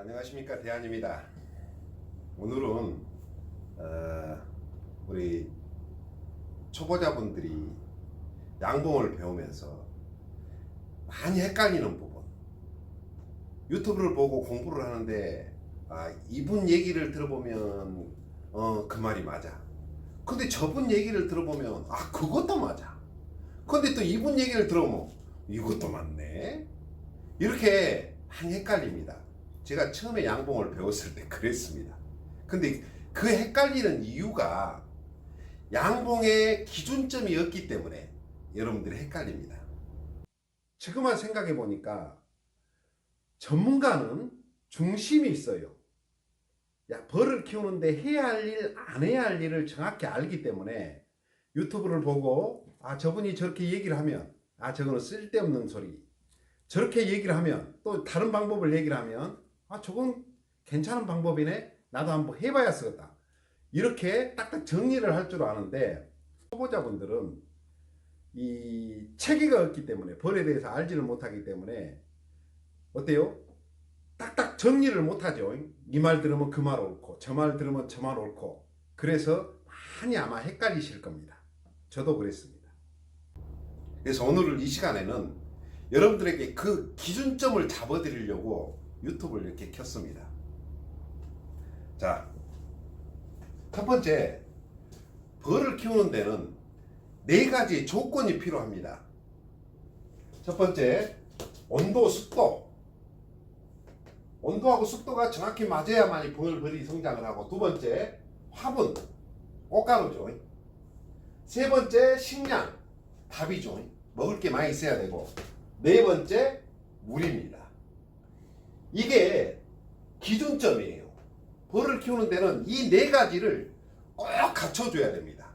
안녕하십니까, 대한입니다. 오늘은 우리 초보자분들이 양봉을 배우면서 많이 헷갈리는 부분, 유튜브를 보고 공부를 하는데 이분 얘기를 들어보면 그 말이 맞아. 근데 저분 얘기를 들어보면 그것도 맞아. 근데 또 이분 얘기를 들어보면 이것도 맞네. 이렇게 많이 헷갈립니다. 제가 처음에 양봉을 배웠을 때 그랬습니다. 근데 그 헷갈리는 이유가 양봉의 기준점이 없기 때문에 여러분들이 헷갈립니다. 지금만 생각해 보니까 전문가는 중심이 있어요. 벌을 키우는데 해야 할 일, 안 해야 할 일을 정확히 알기 때문에 유튜브를 보고 저분이 저렇게 얘기를 하면 저거는 쓸데없는 소리, 저렇게 얘기를 하면 또 다른 방법을 얘기를 하면 저건 괜찮은 방법이네, 나도 한번 해봐야 쓰겠다, 이렇게 딱딱 정리를 할 줄 아는데, 초보자분들은 이 체계가 없기 때문에, 벌에 대해서 알지를 못하기 때문에 어때요? 딱딱 정리를 못하죠. 이 말 들으면 그 말 옳고 저 말 들으면 저 말 옳고, 그래서 많이 아마 헷갈리실 겁니다. 저도 그랬습니다. 그래서 오늘 이 시간에는 여러분들에게 그 기준점을 잡아드리려고 유튜브를 이렇게 켰습니다. 자, 첫 번째, 벌을 키우는 데는 4가지 조건이 필요합니다. 첫 번째, 온도, 습도. 온도하고 습도가 정확히 맞아야만이 벌이 성장을 하고, 두 번째, 화분, 꽃가루죠. 세 번째, 식량, 밥이죠. 먹을 게 많이 있어야 되고, 네 번째, 물입니다. 이게 기준점이에요. 벌을 키우는 데는 이 4가지를 꼭 갖춰줘야 됩니다.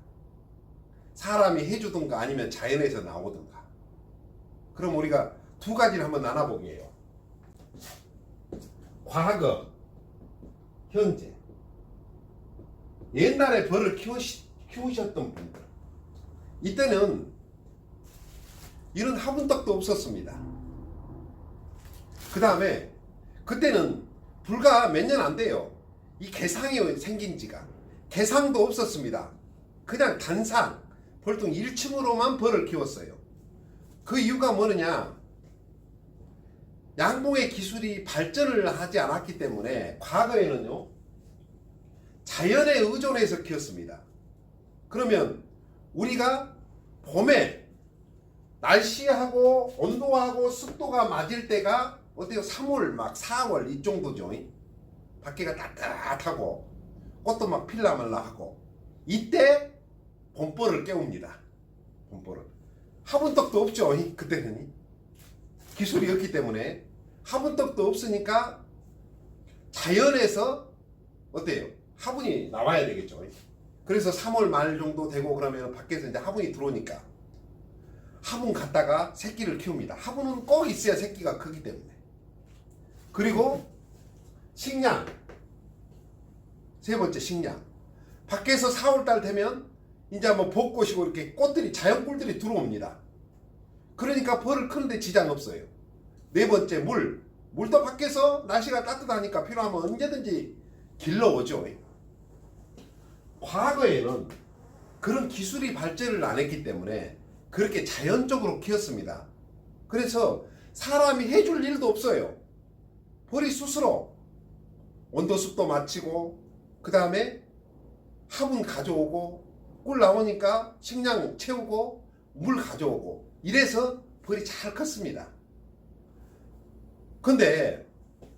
사람이 해주든가 아니면 자연에서 나오든가. 그럼 우리가 2가지를 한번 나눠보게요. 과거, 현재. 옛날에 벌을 키우셨던 분들, 이때는 이런 화분떡도 없었습니다. 그 다음에 그때는 불과 몇 년 안 돼요. 이 개상이 생긴 지가. 개상도 없었습니다. 그냥 단상, 벌통 1층으로만 벌을 키웠어요. 그 이유가 뭐느냐? 양봉의 기술이 발전을 하지 않았기 때문에 과거에는요, 자연에 의존해서 키웠습니다. 그러면 우리가 봄에 날씨하고 온도하고 습도가 맞을 때가 어때요? 3월 막 4월 이 정도죠. 밖에가 따뜻하고 꽃도 막 필라말라 하고, 이때 봄벌을 깨웁니다. 봄벌을. 화분떡도 없죠. 그때는 기술이 없기 때문에. 화분떡도 없으니까 자연에서 어때요? 화분이 나와야 되겠죠. 그래서 3월 말 정도 되고 그러면 밖에서 이제 화분이 들어오니까 화분 갖다가 새끼를 키웁니다. 화분은 꼭 있어야 새끼가 크기 때문에. 그리고 식량. 세 번째, 식량. 밖에서 4월달 되면 이제 뭐 벚꽃이고 이렇게 꽃들이, 자연꿀들이 들어옵니다. 그러니까 벌을 크는데 지장 없어요. 네 번째, 물. 물도 밖에서 날씨가 따뜻하니까 필요하면 언제든지 길러오죠. 과거에는 그런 기술이 발전을 안 했기 때문에 그렇게 자연적으로 키웠습니다. 그래서 사람이 해줄 일도 없어요. 벌이 스스로 온도 습도 맞추고, 그 다음에 화분 가져오고, 꿀 나오니까 식량 채우고, 물 가져오고, 이래서 벌이 잘 컸습니다. 근데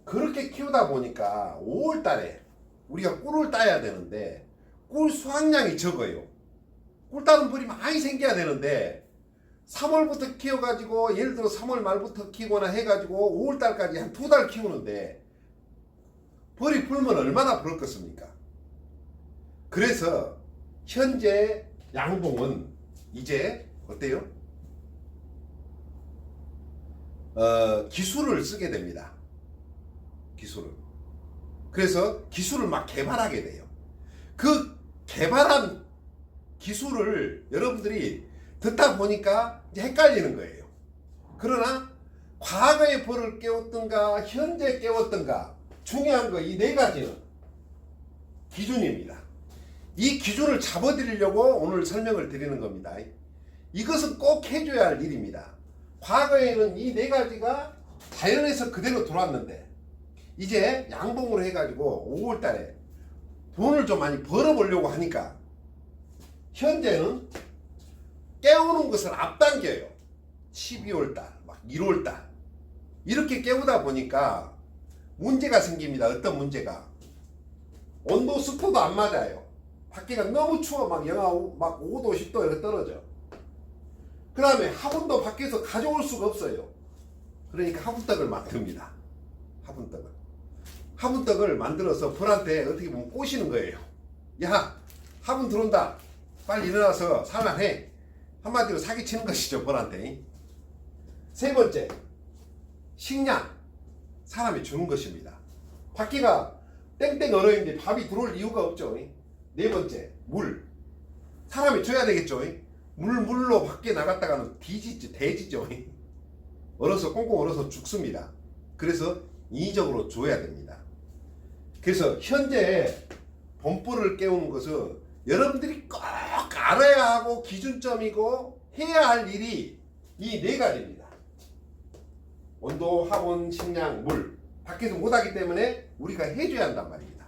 그렇게 키우다 보니까 5월 달에 우리가 꿀을 따야 되는데 꿀 수확량이 적어요. 꿀 따는 벌이 많이 생겨야 되는데 3월부터 키워가지고, 예를 들어 3월 말부터 키우거나 해가지고 5월 달까지 한 2달 키우는데 벌이 불면 얼마나 부럽겠습니까? 그래서 현재 양봉은 이제 어때요? 기술을 쓰게 됩니다. 기술을. 그래서 기술을 막 개발하게 돼요. 그 개발한 기술을 여러분들이 듣다 보니까 이제 헷갈리는 거예요. 그러나 과거의 벌을 깨웠던가 현재 깨웠던가 중요한 거 이 네 가지는 기준입니다. 이 기준을 잡아드리려고 오늘 설명을 드리는 겁니다. 이것은 꼭 해줘야 할 일입니다. 과거에는 이 네 가지가 자연에서 그대로 들어왔는데 이제 양봉으로 해가지고 5월 달에 돈을 좀 많이 벌어보려고 하니까 현재는 깨우는 것을 앞당겨요. 12월 달, 막 1월 달 이렇게 깨우다 보니까 문제가 생깁니다. 어떤 문제가? 온도 습도도 안 맞아요. 밖에가 너무 추워. 막 영하 막 5도 10도 이렇게 떨어져. 그 다음에 화분도 밖에서 가져올 수가 없어요. 그러니까 화분떡을 만듭니다. 화분떡을 만들어서 벌한테 어떻게 보면 꼬시는 거예요. 야, 화분 들어온다. 빨리 일어나서 살만해. 한마디로 사기치는 것이죠, 벌한테. 세 번째, 식량. 사람이 주는 것입니다. 밖에가 땡땡 얼어있는데 밥이 들어올 이유가 없죠. 네 번째, 물. 사람이 줘야 되겠죠. 물로 밖에 나갔다가는 돼지죠. 얼어서 꽁꽁 얼어서 죽습니다. 그래서 인위적으로 줘야 됩니다. 그래서 현재 범벌을 깨우는 것은 여러분들이 꼭 알아야 하고 기준점이고 해야 할 일이 이 네 가지입니다. 온도, 화분, 식량, 물. 밖에서 못하기 때문에 우리가 해줘야 한단 말입니다.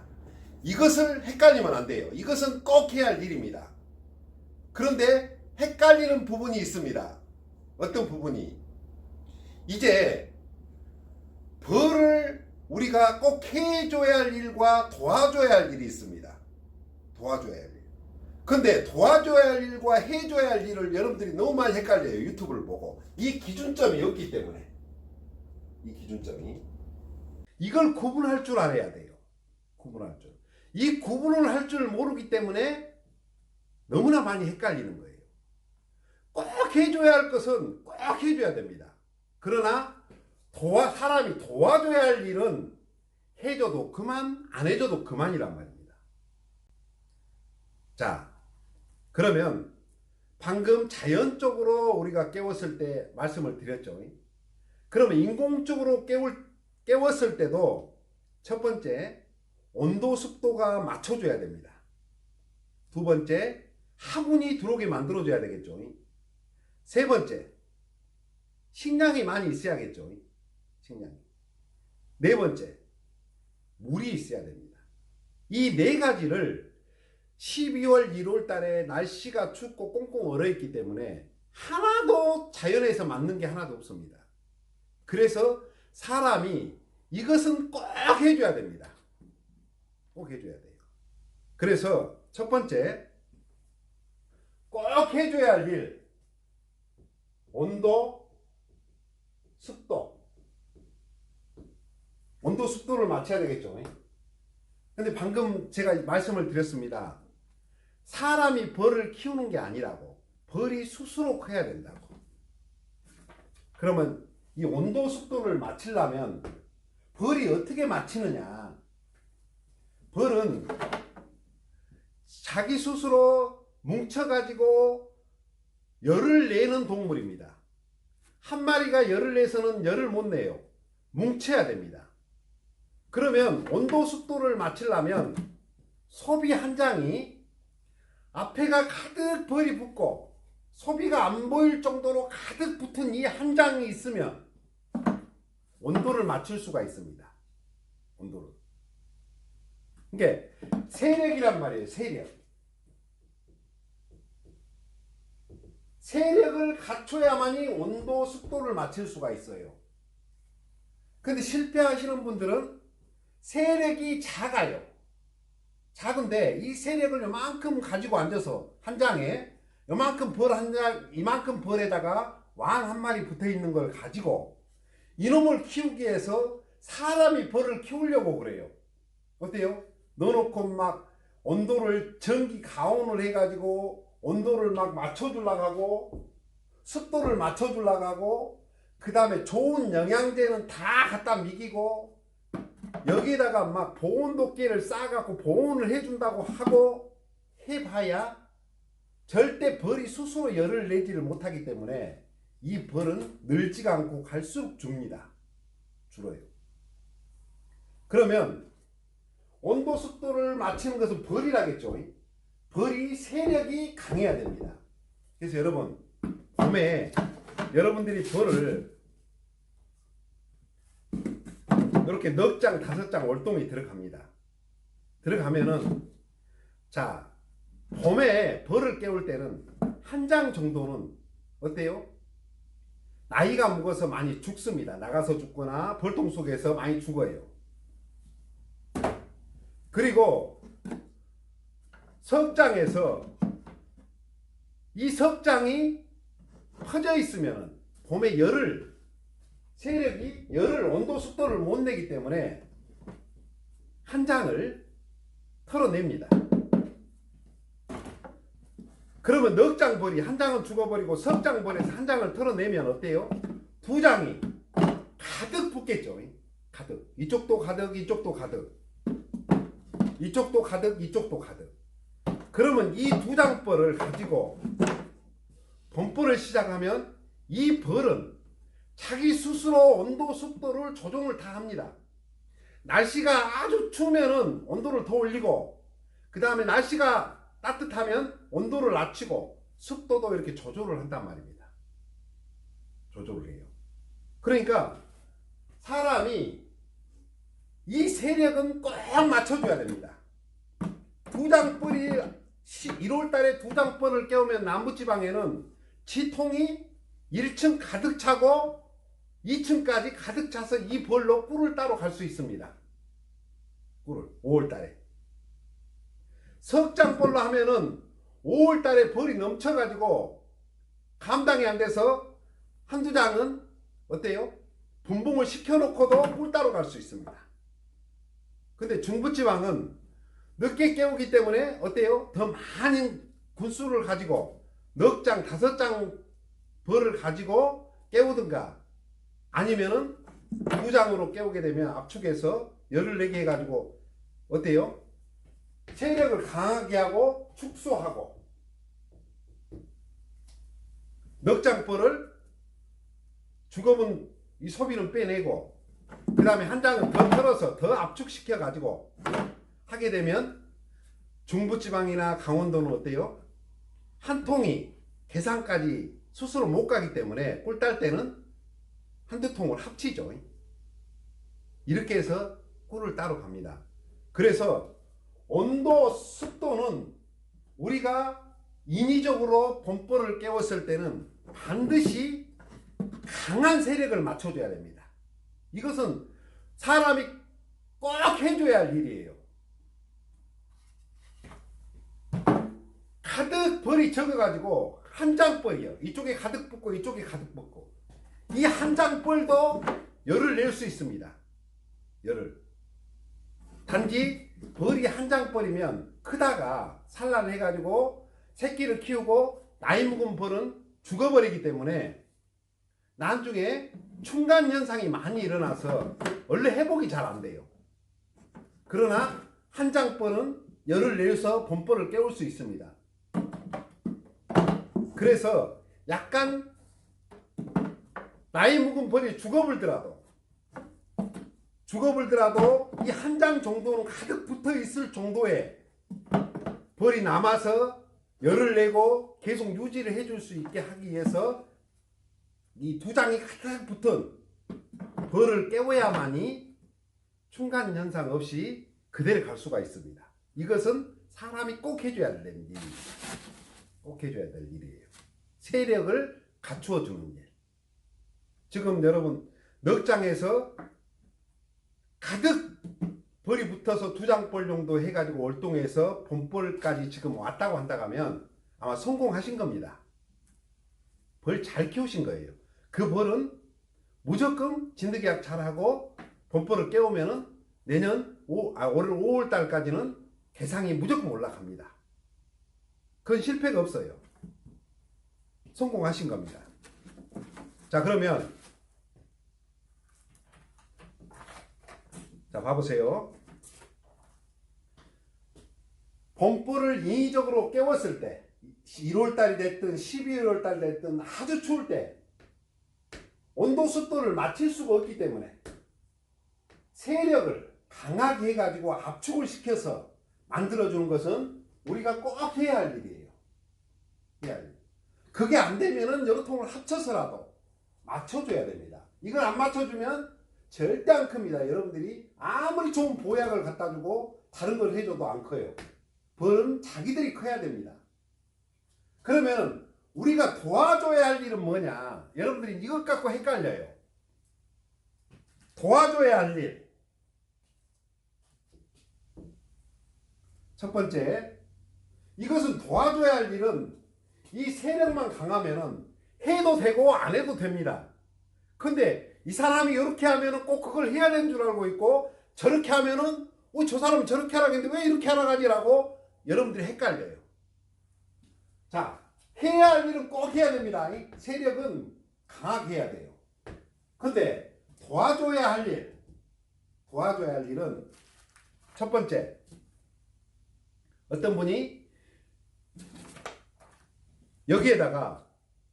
이것을 헷갈리면 안 돼요. 이것은 꼭 해야 할 일입니다. 그런데 헷갈리는 부분이 있습니다. 어떤 부분이? 이제 벌을 우리가 꼭 해줘야 할 일과 도와줘야 할 일이 있습니다. 도와줘야 할 일. 근데 도와줘야 할 일과 해줘야 할 일을 여러분들이 너무 많이 헷갈려요. 유튜브를 보고. 이 기준점이 없기 때문에. 이 기준점이. 이걸 구분할 줄 알아야 돼요. 구분할 줄. 이 구분을 할 줄 모르기 때문에 너무나 많이 헷갈리는 거예요. 꼭 해줘야 할 것은 꼭 해줘야 됩니다. 그러나 사람이 도와줘야 할 일은 해줘도 그만, 안 해줘도 그만이란 말입니다. 자, 그러면 방금 자연적으로 우리가 깨웠을 때 말씀을 드렸죠. 그러면 인공적으로 깨웠을 때도 첫 번째, 온도 습도가 맞춰줘야 됩니다. 두 번째, 화분이 들어오게 만들어줘야 되겠죠. 세 번째, 식량이 많이 있어야겠죠. 식량이. 네 번째, 물이 있어야 됩니다. 이 네 가지를 12월, 1월 달에 날씨가 춥고 꽁꽁 얼어있기 때문에 하나도 자연에서 맞는 게 하나도 없습니다. 그래서 사람이 이것은 꼭 해줘야 됩니다. 꼭 해줘야 돼요. 그래서 첫 번째, 꼭 해줘야 할 일, 온도, 습도. 온도, 습도를 맞춰야 되겠죠. 근데 방금 제가 말씀을 드렸습니다. 사람이 벌을 키우는 게 아니라고. 벌이 스스로 커야 된다고. 그러면 이 온도, 습도를 맞추려면 벌이 어떻게 맞추느냐. 벌은 자기 스스로 뭉쳐가지고 열을 내는 동물입니다. 한 마리가 열을 내서는 열을 못 내요. 뭉쳐야 됩니다. 그러면 온도, 습도를 맞추려면 소비 한 장이 앞에가 가득 벌이 붙고 소비가 안 보일 정도로 가득 붙은 이 한 장이 있으면 온도를 맞출 수가 있습니다. 온도를. 이게 세력이란 말이에요. 세력을 갖춰야만이 온도, 습도를 맞출 수가 있어요. 근데 실패하시는 분들은 세력이 작아요. 작은데 이 세력을 요만큼 가지고 앉아서 한 장에 요만큼 벌 한 장, 이만큼 벌에다가 왕 한 마리 붙어 있는 걸 가지고 이놈을 키우기 위해서 사람이 벌을 키우려고 그래요. 어때요? 넣어놓고 막 온도를 전기 가온을 해가지고 온도를 막 맞춰주려고 하고 습도를 맞춰주려고 하고 그 다음에 좋은 영양제는 다 갖다 미기고 여기에다가 막 보온도끼를 싸갖고 보온을 해준다고 하고 해봐야 절대 벌이 스스로 열을 내지를 못하기 때문에 이 벌은 늘지가 않고 갈수록 줍니다. 줄어요. 그러면 온도 습도를 맞추는 것은 벌이라겠죠. 벌이 세력이 강해야 됩니다. 그래서 여러분 봄에 여러분들이 벌을 이렇게 넉 장, 5장 월동이 들어갑니다. 들어가면은 자 봄에 벌을 깨울 때는 한 장 정도는 어때요? 나이가 먹어서 많이 죽습니다. 나가서 죽거나 벌통 속에서 많이 죽어요. 그리고 석장에서 이 석장이 퍼져 있으면 봄에 세력이 열을 온도 습도를 못 내기 때문에 한 장을 털어냅니다. 그러면 넉 장 벌이 한 장은 죽어버리고 석장 벌에서 한 장을 털어내면 어때요? 두 장이 가득 붙겠죠. 가득. 이쪽도 가득, 이쪽도 가득. 이쪽도 가득, 이쪽도 가득. 그러면 이 두 장 벌을 가지고 봄벌을 시작하면 이 벌은 자기 스스로 온도 습도를 조정을 다 합니다. 날씨가 아주 추우면은 온도를 더 올리고, 그 다음에 날씨가 따뜻하면 온도를 낮추고 습도도 이렇게 조절을 한단 말입니다. 조절을 해요. 그러니까 사람이 이 세력은 꼭 맞춰줘야 됩니다. 두 장벌이 1월달에 두 장벌을 깨우면 남부지방에는 지통이 1층 가득 차고 2층까지 가득 차서 이 벌로 꿀을 따러 갈 수 있습니다. 꿀을 5월달에. 석장벌로 하면은 5월달에 벌이 넘쳐가지고 감당이 안 돼서 한두 장은 어때요? 분봉을 시켜놓고도 꿀 따러 갈 수 있습니다. 근데 중부지방은 늦게 깨우기 때문에 어때요? 더 많은 군수를 가지고 넉 장, 5장 벌을 가지고 깨우든가 아니면은 두 장으로 깨우게 되면 압축해서 열을 내게 해가지고 어때요? 세력을 강하게 하고 축소하고 넉 장 벌을 죽어본 이 소비는 빼내고 그 다음에 한 장은 더 털어서 더 압축시켜 가지고 하게 되면 중부지방이나 강원도는 어때요? 한 통이 계산까지 스스로 못 가기 때문에 꿀 딸 때는 한두 통을 합치죠. 이렇게 해서 꿀을 따러 갑니다. 그래서 온도, 습도는 우리가 인위적으로 봄벌을 깨웠을 때는 반드시 강한 세력을 맞춰줘야 됩니다. 이것은 사람이 꼭 해줘야 할 일이에요. 가득 벌이 적어가지고 한 장 벌이요. 이쪽에 가득 붙고 이쪽에 가득 붙고 이 한 장 벌도 열을 낼 수 있습니다. 열을. 단지 벌이 한 장 벌이면 크다가 산란해가지고 새끼를 키우고 나이 먹은 벌은 죽어버리기 때문에 나중에 충간 현상이 많이 일어나서 원래 회복이 잘 안 돼요. 그러나 한 장 벌은 열을 내서 봄벌을 깨울 수 있습니다. 그래서 약간 나이 먹은 벌이 죽어버리더라도 이 한 장 정도는 가득 붙어 있을 정도의 벌이 남아서 열을 내고 계속 유지를 해줄 수 있게 하기 위해서 이 두 장이 가득 붙은 벌을 깨워야만이 충간 현상 없이 그대로 갈 수가 있습니다. 이것은 사람이 꼭 해줘야 될 일입니다. 꼭 해줘야 될 일이에요. 세력을 갖추어 주는 일. 지금 여러분 넉 장에서 가득 벌이 붙어서 두 장 벌 정도 해가지고 월동해서 봄벌까지 지금 왔다고 한다고 하면 아마 성공하신 겁니다. 벌 잘 키우신 거예요. 그 벌은 무조건 진드기약 잘하고 봄벌을 깨우면은 올해 5월달까지는 개상이 무조건 올라갑니다. 그건 실패가 없어요. 성공하신 겁니다. 자, 그러면 자, 봐보세요. 봄벌을 인위적으로 깨웠을 때 1월달이 됐든 12월달 됐든 아주 추울 때 온도 습도를 맞출 수가 없기 때문에 세력을 강하게 해가지고 압축을 시켜서 만들어주는 것은 우리가 꼭 해야 할 일이에요. 해야 할 일. 그게 안 되면은 여러 통을 합쳐서라도 맞춰줘야 됩니다. 이걸 안 맞춰주면 절대 안 큽니다. 여러분들이 아무리 좋은 보약을 갖다 주고 다른 걸 해줘도 안 커요. 벌은 자기들이 커야 됩니다. 그러면 우리가 도와줘야 할 일은 뭐냐? 여러분들이 이것 갖고 헷갈려요. 도와줘야 할 일. 첫 번째, 이것은 도와줘야 할 일은 이 세력만 강하면은 해도 되고 안 해도 됩니다. 근데 이 사람이 이렇게 하면은 꼭 그걸 해야 되는 줄 알고 있고, 저렇게 하면은 저 사람은 저렇게 하라고 했는데 왜 이렇게 하라고 하지라고 여러분들이 헷갈려요. 자, 해야 할 일은 꼭 해야 됩니다. 이 세력은 강하게 해야 돼요. 근데 도와줘야 할 일은 첫 번째, 어떤 분이 여기에다가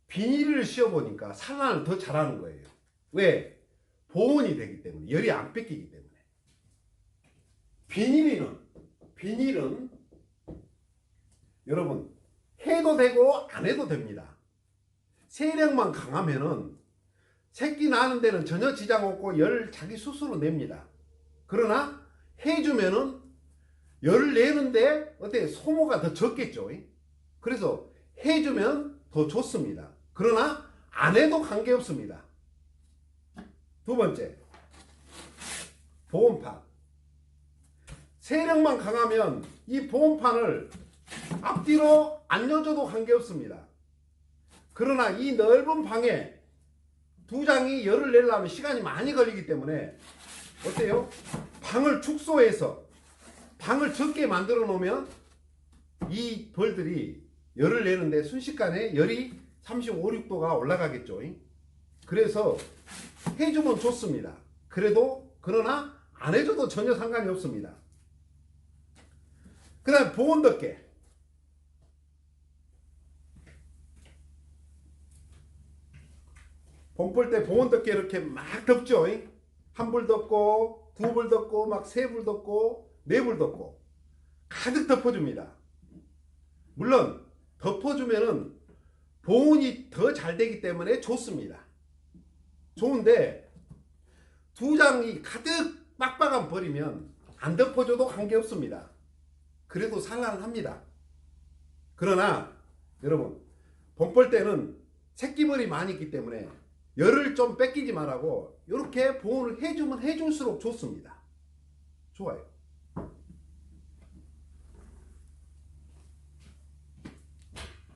비닐을 씌워보니까 산란을 더 잘하는 거예요. 왜? 보온이 되기 때문에, 열이 안 뺏기기 때문에. 비닐은 여러분 해도 되고 안 해도 됩니다. 세력만 강하면은 새끼 나는 데는 전혀 지장 없고 열을 자기 스스로 냅니다. 그러나 해주면은 열을 내는데 어때? 소모가 더 적겠죠. 그래서 해주면 더 좋습니다. 그러나 안 해도 관계없습니다. 두 번째, 보온판. 세력만 강하면 이 보온판을 앞뒤로 안 넣어줘도 관계없습니다. 그러나 이 넓은 방에 두 장이 열을 내려면 시간이 많이 걸리기 때문에 어때요? 방을 축소해서 방을 적게 만들어 놓으면 이 벌들이 열을 내는데 순식간에 열이 35, 6도가 올라가겠죠. 그래서 해주면 좋습니다. 그러나 안 해줘도 전혀 상관이 없습니다. 그 다음 보온덮개. 봄 볼 때 보온덮개 이렇게 막 덮죠. 한 불 덮고 두 불 덮고 막 세 불 덮고 네 불 덮고 가득 덮어줍니다. 물론 덮어주면은 보온이 더 잘 되기 때문에 좋습니다. 좋은데 두 장이 가득 빡빡한 벌이면 안 덮어줘도 관계없습니다. 그래도 산란을 합니다. 그러나 여러분 봄벌 때는 새끼벌이 많이 있기 때문에 열을 좀 뺏기지 말라고 이렇게 보온을 해주면 해줄수록 좋습니다. 좋아요.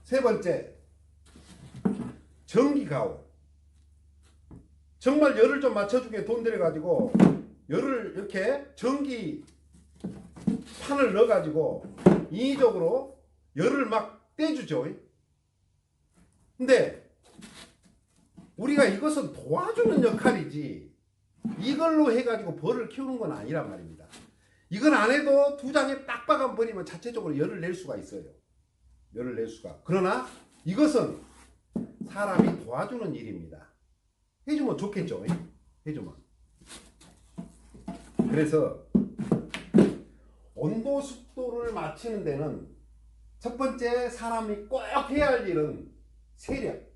세 번째, 전기가오. 정말 열을 좀 맞춰주게 돈 들여가지고 열을 이렇게 전기 판을 넣어가지고 인위적으로 열을 막 떼주죠. 근데 우리가 이것은 도와주는 역할이지 이걸로 해가지고 벌을 키우는 건 아니란 말입니다. 이건 안 해도 두 장에 빡빡한 벌이면 자체적으로 열을 낼 수가 있어요. 열을 낼 수가. 그러나 이것은 사람이 도와주는 일입니다. 해주면 좋겠죠. 해주면. 그래서 온도 습도를 맞추는 데는 첫 번째 사람이 꼭 해야 할 일은 세력,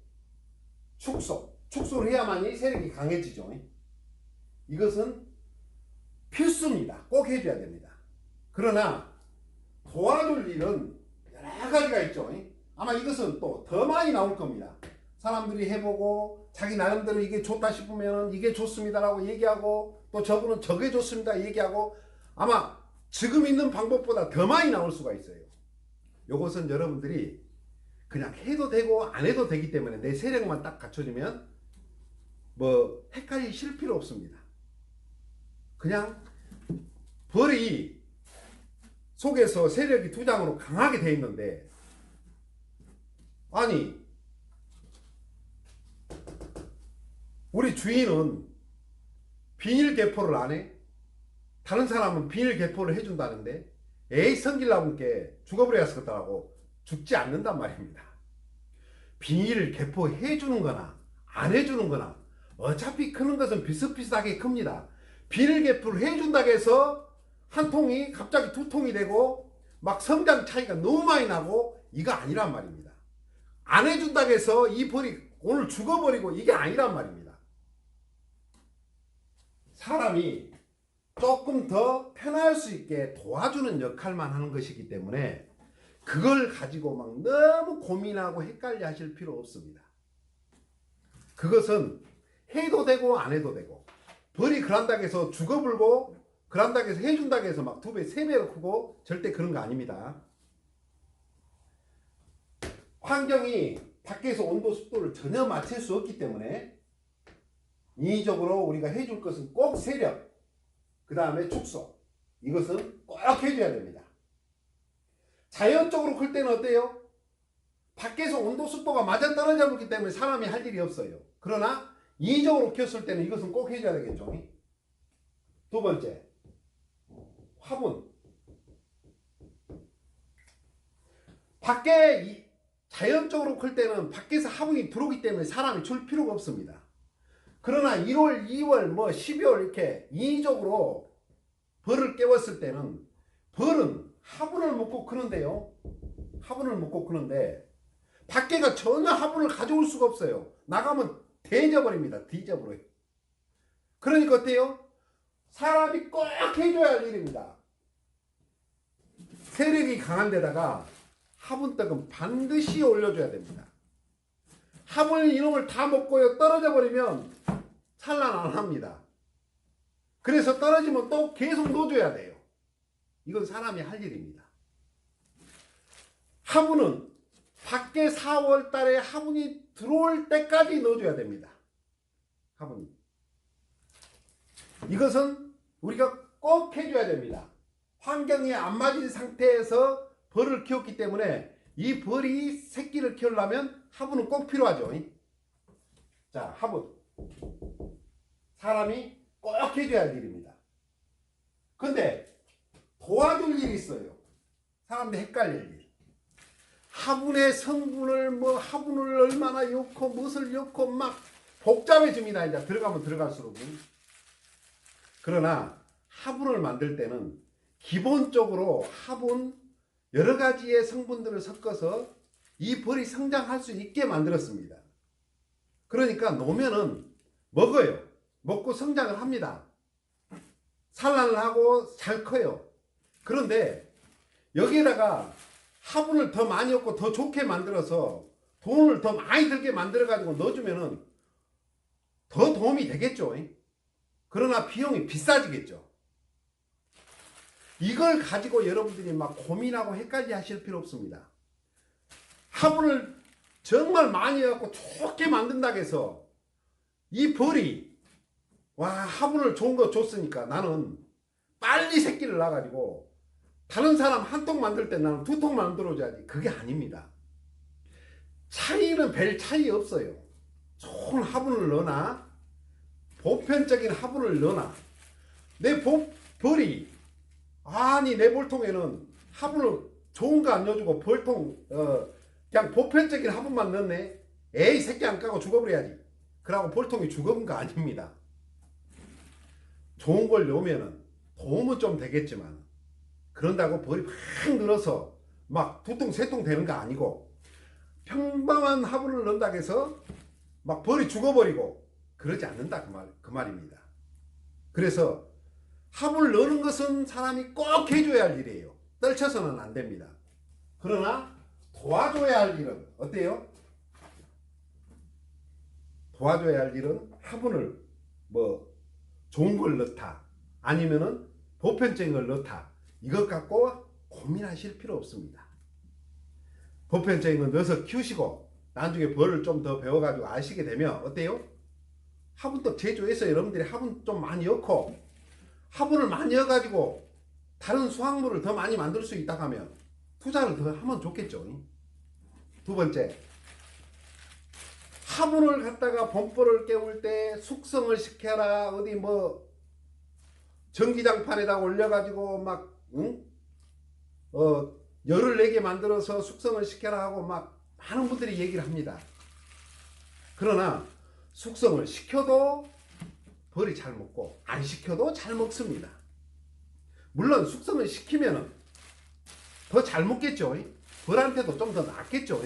축소를 해야만이 세력이 강해지죠. 이것은 필수입니다. 꼭 해줘야 됩니다. 그러나 도와줄 일은 여러 가지가 있죠. 아마 이것은 또 더 많이 나올 겁니다. 사람들이 해보고 자기 나름대로 이게 좋다 싶으면 이게 좋습니다라고 얘기하고 또 저분은 저게 좋습니다 얘기하고 아마 지금 있는 방법보다 더 많이 나올 수가 있어요. 이것은 여러분들이 그냥 해도 되고 안 해도 되기 때문에 내 세력만 딱 갖춰지면 뭐 헷갈리실 필요 없습니다. 그냥 벌이 속에서 세력이 두 장으로 강하게 되어 있는데 아니 우리 주인은 비닐 개포를 안 해? 다른 사람은 비닐 개포를 해준다는데 에이 성질나분께 죽어버려야겠다고 죽지 않는단 말입니다. 비닐 개포 해주는 거나 안 해주는 거나 어차피 크는 것은 비슷비슷하게 큽니다. 비닐계풀 해준다고 해서 한 통이 갑자기 두 통이 되고 막 성장 차이가 너무 많이 나고 이거 아니란 말입니다. 안 해준다고 해서 이 벌이 오늘 죽어버리고 이게 아니란 말입니다. 사람이 조금 더 편할 수 있게 도와주는 역할만 하는 것이기 때문에 그걸 가지고 막 너무 고민하고 헷갈려 하실 필요 없습니다. 그것은 해도 되고 안 해도 되고 벌이 그런다고 해서 죽어불고 그런다고 해서 해준다고 해서 막 2배, 3배로 크고 절대 그런 거 아닙니다. 환경이 밖에서 온도, 습도를 전혀 맞출 수 없기 때문에 인위적으로 우리가 해줄 것은 꼭 세력, 그 다음에 축소, 이것은 꼭 해줘야 됩니다. 자연적으로 클 때는 어때요? 밖에서 온도, 습도가 맞아떨어져 버리기 때문에 사람이 할 일이 없어요. 그러나 인위적으로 키웠을 때는 이것은 꼭 해줘야 되겠죠. 두 번째, 화분. 밖에 자연적으로 클 때는 밖에서 화분이 들어오기 때문에 사람이 줄 필요가 없습니다. 그러나 1월, 2월, 12월 이렇게 인위적으로 벌을 깨웠을 때는 벌은 화분을 먹고 크는데요. 화분을 먹고 크는데 밖에가 전혀 화분을 가져올 수가 없어요. 나가면 대져버립니다. 뒤져버려요. 그러니까 어때요? 사람이 꼭 해줘야 할 일입니다. 세력이 강한 데다가 화분떡은 반드시 올려줘야 됩니다. 화분 이놈을 다 먹고요. 떨어져 버리면 산란 안 합니다. 그래서 떨어지면 또 계속 넣어줘야 돼요. 이건 사람이 할 일입니다. 화분은 밖에 4월 달에 화분이 들어올 때까지 넣어줘야 됩니다. 화분. 이것은 우리가 꼭 해줘야 됩니다. 환경이 안 맞은 상태에서 벌을 키웠기 때문에 이 벌이 새끼를 키우려면 화분은 꼭 필요하죠. 자, 화분. 사람이 꼭 해줘야 할 일입니다. 근데 도와줄 일이 있어요. 사람들이 헷갈릴 일. 화분의 성분을 화분을 얼마나 넣고 무엇을 넣고 막 복잡해집니다. 이제 들어가면 들어갈수록. 그러나 화분을 만들 때는 기본적으로 화분 여러 가지의 성분들을 섞어서 이 벌이 성장할 수 있게 만들었습니다. 그러니까 놓으면은 먹어요. 먹고 성장을 합니다. 산란을 하고 잘 커요. 그런데 여기에다가 화분을 더 많이 넣고 더 좋게 만들어서 돈을 더 많이 들게 만들어 가지고 넣어주면은 더 도움이 되겠죠. 그러나 비용이 비싸지겠죠. 이걸 가지고 여러분들이 막 고민하고 헷갈려 하실 필요 없습니다. 화분을 정말 많이 해갖고 좋게 만든다고 해서 이 벌이 와 화분을 좋은 거 줬으니까 나는 빨리 새끼를 낳아가지고 다른 사람 한 통 만들 때 나는 2통 만들어줘야지. 그게 아닙니다. 차이는 별 차이 없어요. 좋은 화분을 넣어놔, 보편적인 화분을 넣어놔. 내 벌이 아니 내 벌통에는 화분을 좋은 거 안 넣어주고 벌통 그냥 보편적인 화분만 넣네. 에이 새끼 안 까고 죽어버려야지. 그러고 벌통이 죽은 거 아닙니다. 좋은 걸 넣으면은 도움은 좀 되겠지만 그런다고 벌이 막 늘어서 막 2통 3통 되는 거 아니고 평범한 화분을 넣는다고 해서 막 벌이 죽어버리고 그러지 않는다 그 말입니다. 그래서 화분을 넣는 것은 사람이 꼭 해줘야 할 일이에요. 떨쳐서는 안 됩니다. 그러나 도와줘야 할 일은 어때요? 도와줘야 할 일은 화분을 좋은 걸 넣다 아니면은 보편적인 걸 넣다 이것 갖고 고민하실 필요 없습니다. 보편적인 걸 넣어서 키우시고 나중에 벌을 좀 더 배워가지고 아시게 되면 어때요? 화분떡 제조해서 여러분들이 화분 좀 많이 넣고 화분을 많이 넣어가지고 다른 수확물을 더 많이 만들 수 있다 하면 투자를 더 하면 좋겠죠. 두 번째, 화분을 갖다가 봄벌을 깨울 때 숙성을 시켜라 어디 전기장판에다 올려가지고 막 열을 내게 만들어서 숙성을 시켜라 하고 막 많은 분들이 얘기를 합니다. 그러나 숙성을 시켜도 벌이 잘 먹고 안 시켜도 잘 먹습니다. 물론 숙성을 시키면은 더 잘 먹겠죠. 벌한테도 좀 더 낫겠죠.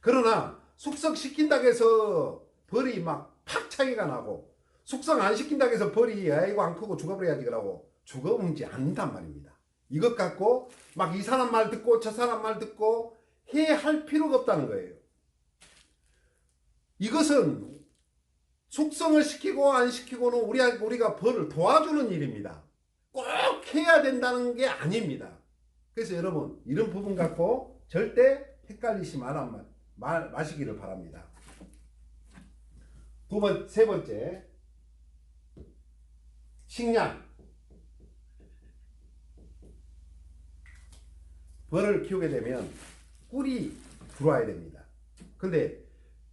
그러나 숙성시킨다고 해서 벌이 막 팍 차이가 나고, 숙성 안 시킨다고 해서 벌이 아이고 안 크고 죽어버려야지 그러고 죽어보지 않는단 말입니다. 이것 갖고 막 이 사람 말 듣고 저 사람 말 듣고 할 필요가 없다는 거예요. 이것은 숙성을 시키고 안 시키고는 우리가 벌을 도와주는 일입니다. 꼭 해야 된다는 게 아닙니다. 그래서 여러분 이런 부분 갖고 절대 헷갈리시 마시기를 바랍니다. 세 번째, 식량. 벌을 키우게 되면 꿀이 들어와야 됩니다. 근데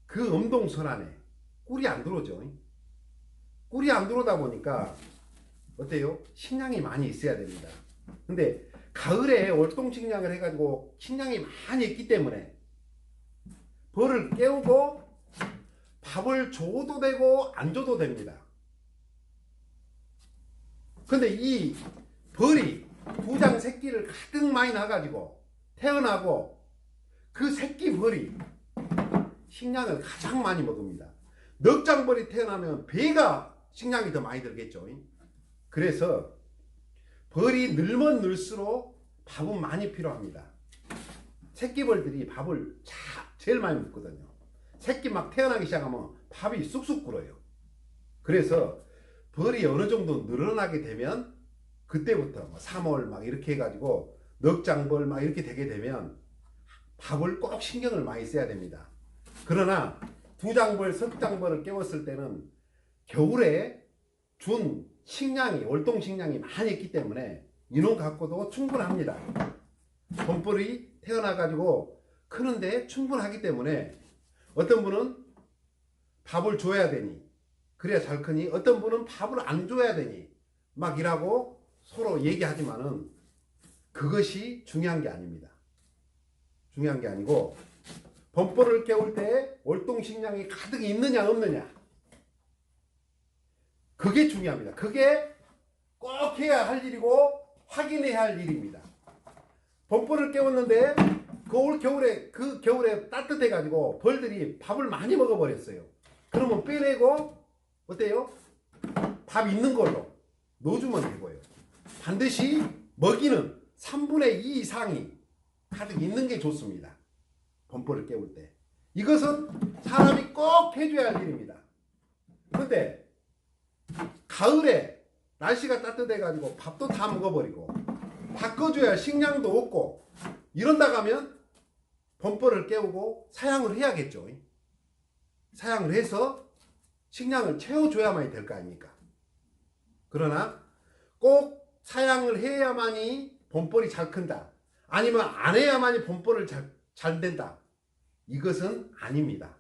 그 엄동선 안에 꿀이 안 들어오죠. 꿀이 안 들어오다 보니까 어때요? 식량이 많이 있어야 됩니다. 근데 가을에 월동식량을 해가지고 식량이 많이 있기 때문에 벌을 깨우고 밥을 줘도 되고 안 줘도 됩니다. 근데 이 벌이 두장 새끼를 가득 많이 낳아가지고 태어나고 그 새끼 벌이 식량을 가장 많이 먹습니다. 넉장벌이 태어나면 배가 식량이 더 많이 들겠죠. 그래서 벌이 늘면 늘수록 밥은 많이 필요합니다. 새끼벌들이 밥을 제일 많이 먹거든요. 새끼 막 태어나기 시작하면 밥이 쑥쑥 끓어요. 그래서 벌이 어느 정도 늘어나게 되면 그때부터 3월 막 이렇게 해가지고 넉장벌 막 이렇게 되게 되면 밥을 꼭 신경을 많이 써야 됩니다. 그러나 두장벌, 석장벌을 깨웠을 때는 겨울에 준 식량이, 월동식량이 많이 있기 때문에 이놈 갖고도 충분합니다. 범벌이 태어나가지고 크는데 충분하기 때문에 어떤 분은 밥을 줘야 되니 그래야 잘 크니, 어떤 분은 밥을 안 줘야 되니 막 이라고 서로 얘기하지만은 그것이 중요한 게 아닙니다. 중요한 게 아니고 범벌을 깨울 때 월동식량이 가득 있느냐 없느냐, 그게 중요합니다. 그게 꼭 해야 할 일이고 확인해야 할 일입니다. 범벌을 깨웠는데 그 겨울에 따뜻해 가지고 벌들이 밥을 많이 먹어버렸어요. 그러면 빼내고 어때요? 밥 있는 걸로 넣어주면 되고요. 반드시 먹이는 3분의 2 이상이 가득 있는 게 좋습니다. 범벌을 깨울 때. 이것은 사람이 꼭 해줘야 할 일입니다. 근데 가을에 날씨가 따뜻해 가지고 밥도 다 먹어버리고 바꿔줘야 식량도 없고 이런다 가면 범벌을 깨우고 사양을 해야겠죠. 사양을 해서 식량을 채워줘야만이 될 거 아닙니까? 그러나 꼭 사양을 해야만이 범벌이 잘 큰다, 아니면 안 해야만이 범벌을 잘 된다, 이것은 아닙니다.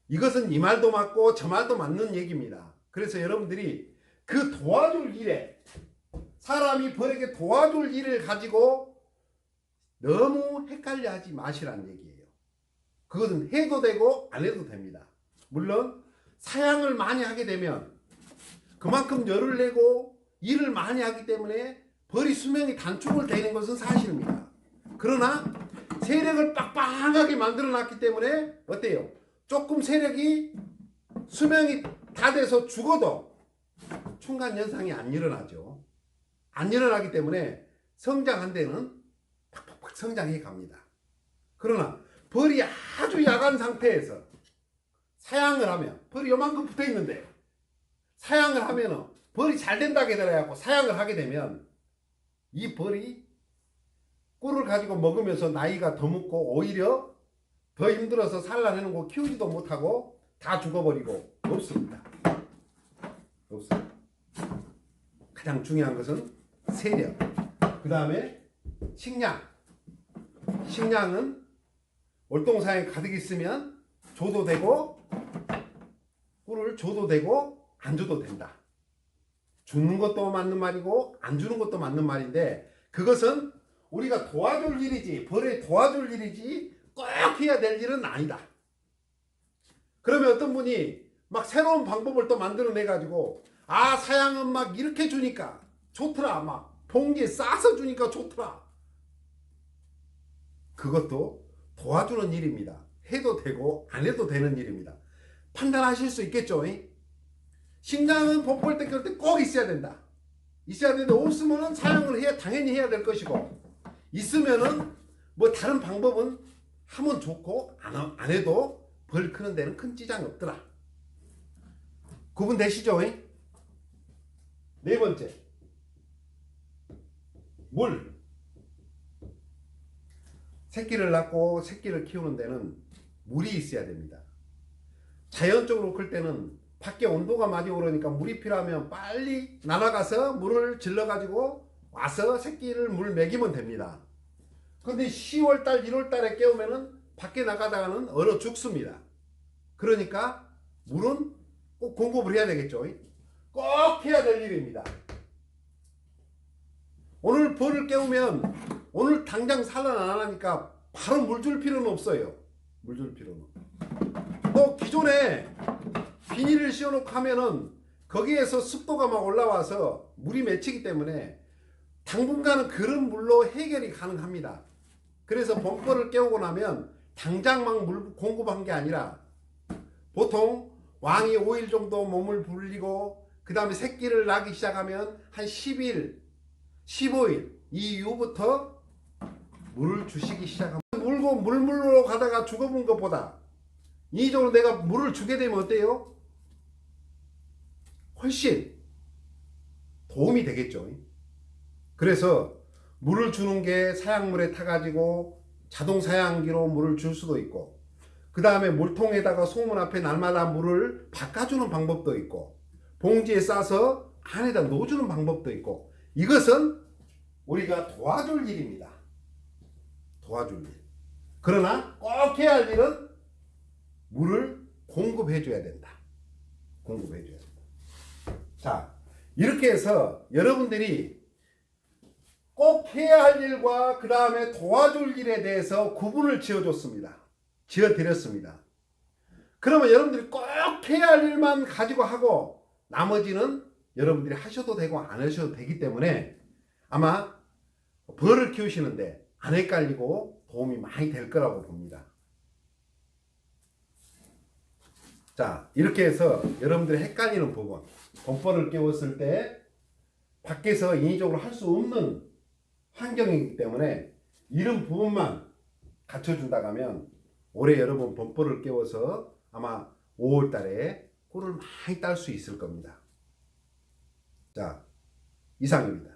이것은 이 말도 맞고 저 말도 맞는 얘기입니다. 그래서 여러분들이 그 도와줄 일에, 사람이 벌에게 도와줄 일을 가지고 너무 헷갈려 하지 마시라는 얘기예요. 그것은 해도 되고 안 해도 됩니다. 물론 사양을 많이 하게 되면 그만큼 열을 내고 일을 많이 하기 때문에 벌이 수명이 단축을 되는 것은 사실입니다. 그러나 세력을 빡빡하게 만들어 놨기 때문에 어때요? 조금 세력이 수명이 다 돼서 죽어도 충간현상이 안 일어나죠. 안 일어나기 때문에 성장한 데는 팍팍팍 성장해 갑니다. 그러나 벌이 아주 약한 상태에서 사양을 하면, 벌이 요만큼 붙어 있는데 사양을 하면은 벌이 잘 된다고 해서 사양을 하게 되면 이 벌이 꿀을 가지고 먹으면서 나이가 더 먹고 오히려 더 힘들어서 살라내는 거 키우지도 못하고 다 죽어버리고 없습니다. 없어요. 가장 중요한 것은 세력, 그 다음에 식량. 식량은 월동사양이 가득 있으면 줘도 되고 꿀을 줘도 되고 안 줘도 된다. 주는 것도 맞는 말이고 안 주는 것도 맞는 말인데, 그것은 우리가 도와줄 일이지, 벌에 도와줄 일이지 꼭 해야 될 일은 아니다. 그러면 어떤 분이 막 새로운 방법을 또 만들어내 가지고 아 사양은 막 이렇게 주니까 좋더라, 막 봉지에 싸서 주니까 좋더라. 그것도 도와주는 일입니다. 해도 되고 안 해도 되는 일입니다. 판단하실 수 있겠죠? 식량은 봄벌 때 그럴 때 꼭 있어야 된다. 있어야 되는데 없으면은 사용을 해야 당연히 해야 될 것이고, 있으면은 뭐 다른 방법은 하면 좋고 안 해도 벌 크는 데는 큰 지장이 없더라. 구분되시죠? 네 번째, 물. 새끼를 낳고 새끼를 키우는 데는 물이 있어야 됩니다. 자연적으로 클 때는 밖에 온도가 많이 오르니까 물이 필요하면 빨리 날아가서 물을 질러 가지고 와서 새끼를 물 먹이면 됩니다. 근데 10월달 1월달에 깨우면은 밖에 나가다가는 얼어 죽습니다. 그러니까 물은 꼭 공급을 해야 되겠죠. 꼭 해야 될 일입니다. 오늘 벌을 깨우면 오늘 당장 산란하니까 바로 물 줄 필요는 없어요. 물 줄 필요는. 또 기존에 비닐을 씌워놓고 하면은 거기에서 습도가 막 올라와서 물이 맺히기 때문에 당분간은 그런 물로 해결이 가능합니다. 그래서 봄벌을 깨우고 나면 당장 막 물 공급한 게 아니라 보통 왕이 5일 정도 몸을 불리고 그 다음에 새끼를 낳기 시작하면 한 10일, 15일 이후부터 물을 주시기 시작합니다. 물고 물로 가다가 죽어본 것보다 인위적으로 내가 물을 주게 되면 어때요? 훨씬 도움이 되겠죠. 그래서 물을 주는 게 사양물에 타가지고 자동 사양기로 물을 줄 수도 있고, 그 다음에 물통에다가 소문 앞에 날마다 물을 바꿔주는 방법도 있고, 봉지에 싸서 안에다 넣어주는 방법도 있고, 이것은 우리가 도와줄 일입니다. 도와줄 일. 그러나 꼭 해야 할 일은 물을 공급해 줘야 된다. 공급해 줘야 된다. 자, 이렇게 해서 여러분들이 꼭 해야 할 일과 그 다음에 도와줄 일에 대해서 구분을 지어줬습니다. 지어드렸습니다. 그러면 여러분들이 꼭 해야 할 일만 가지고 하고 나머지는 여러분들이 하셔도 되고 안 하셔도 되기 때문에 아마 벌을 키우시는데 안 헷갈리고 도움이 많이 될 거라고 봅니다. 자, 이렇게 해서 여러분들이 헷갈리는 부분, 봄벌을 키웠을 때 밖에서 인위적으로 할 수 없는 환경이기 때문에 이런 부분만 갖춰준다고 하면 올해 여러분 봄벌을 깨워서 아마 5월 달에 꿀을 많이 딸 수 있을 겁니다. 자, 이상입니다.